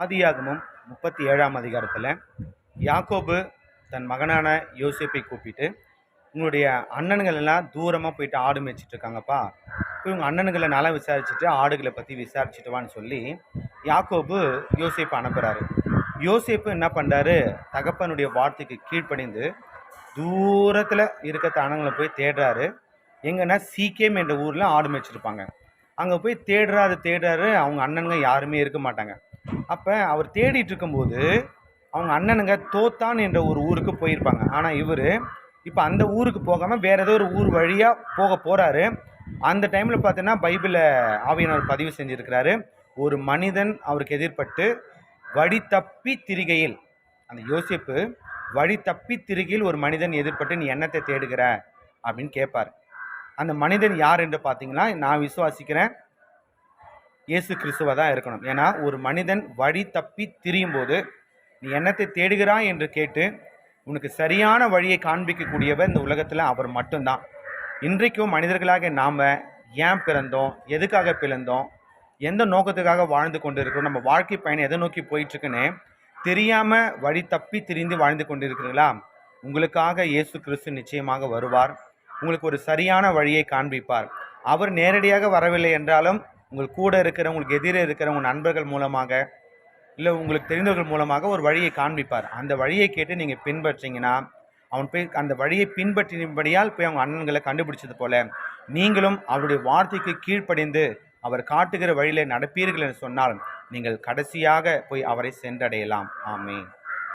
ஆதியாகமம் 37ஆம் அதிகாரத்தில் யாக்கோபு தன் மகனான யோசேப்பை கூப்பிட்டு, உங்களுடைய அண்ணன்கள் எல்லாம் தூரமாக போயிட்டு ஆடு மேய்ச்சிட்டு இருக்காங்கப்பா, போய் உங்கள் அண்ணனுங்களை நல்லா விசாரிச்சுட்டு ஆடுகளை பற்றி விசாரிச்சுட்டு வான்னு சொல்லி யாக்கோபு யோசேப்பை அனுப்புகிறாரு. யோசேப்பு என்ன பண்ணுறாரு, தகப்பனுடைய வார்த்தைக்கு கீழ்ப்படிந்து தூரத்தில் இருக்க அண்ணங்களை போய் தேடுறாரு. எங்கன்னா சீக்கேம் என்ற ஊரில் ஆடு மேய்ச்சிருப்பாங்க. அங்கே போய் தேடுறாரு. அவங்க அண்ணனுங்க யாருமே இருக்க மாட்டாங்க. அப்போ அவர் தேடிட்டு இருக்கும்போது அவங்க அண்ணனுங்க தோத்தான் என்ற ஒரு ஊருக்கு போயிருப்பாங்க. ஆனால் இவர் இப்போ அந்த ஊருக்கு போகாமல் வேறு ஏதோ ஒரு ஊர் வழியாக போக போகிறாரு. அந்த டைமில் பார்த்தீங்கன்னா பைபிளை ஆவியானவர் பதிவு செஞ்சுருக்கிறாரு. ஒரு மனிதன் அவருக்கு எதிர்பட்டு வழி தப்பி திரிகையில், அந்த யோசேப்பு வழி தப்பி திரிகையில் ஒரு மனிதன் எதிர்பட்டு நீ என்னத்தை தேடுகிற அப்படின்னு கேட்பார். அந்த மனிதன் யார் என்று பார்த்தீங்கன்னா, நான் விசுவாசிக்கிறேன் இயேசு கிறிஸ்துவ தான் இருக்கணும். ஏன்னா ஒரு மனிதன் வழி தப்பி திரியும் போது நீ என்னத்தை தேடுகிறாய் என்று கேட்டு உனக்கு சரியான வழியை காண்பிக்கக்கூடியவர் இந்த உலகத்தில் அவர் மட்டும்தான். இன்றைக்கும் மனிதர்களாக நாம் ஏன் பிறந்தோம், எதுக்காக பிறந்தோம், எந்த நோக்கத்துக்காக வாழ்ந்து கொண்டு இருக்கிறோம், நம்ம வாழ்க்கை பயணம் எதை நோக்கி போயிட்டுருக்குன்னு தெரியாமல் வழி தப்பி திரிந்து வாழ்ந்து கொண்டு இருக்கிறீங்களா? உங்களுக்காக இயேசு கிறிஸ்து நிச்சயமாக வருவார். உங்களுக்கு ஒரு சரியான வழியை காண்பிப்பார். அவர் நேரடியாக வரவில்லை என்றாலும் உங்கள் கூட இருக்கிற, உங்களுக்கு எதிரே இருக்கிற உங்கள் நண்பர்கள் மூலமாக இல்லை உங்களுக்கு தெரிந்தவர்கள் மூலமாக ஒரு வழியை காண்பிப்பார். அந்த வழியை கேட்டு நீங்கள் பின்பற்றிங்கன்னா அவன் போய் அந்த வழியை பின்பற்றினபடியால் போய் அவங்க அண்ணன்களை கண்டுபிடிச்சது போல நீங்களும் அவருடைய வார்த்தைக்கு கீழ்ப்படிந்து அவர் காட்டுகிற வழியிலே நடப்பீர்கள் என்று சொன்னால் நீங்கள் கடைசியாக போய் அவரை சென்றடையலாம். ஆமென்.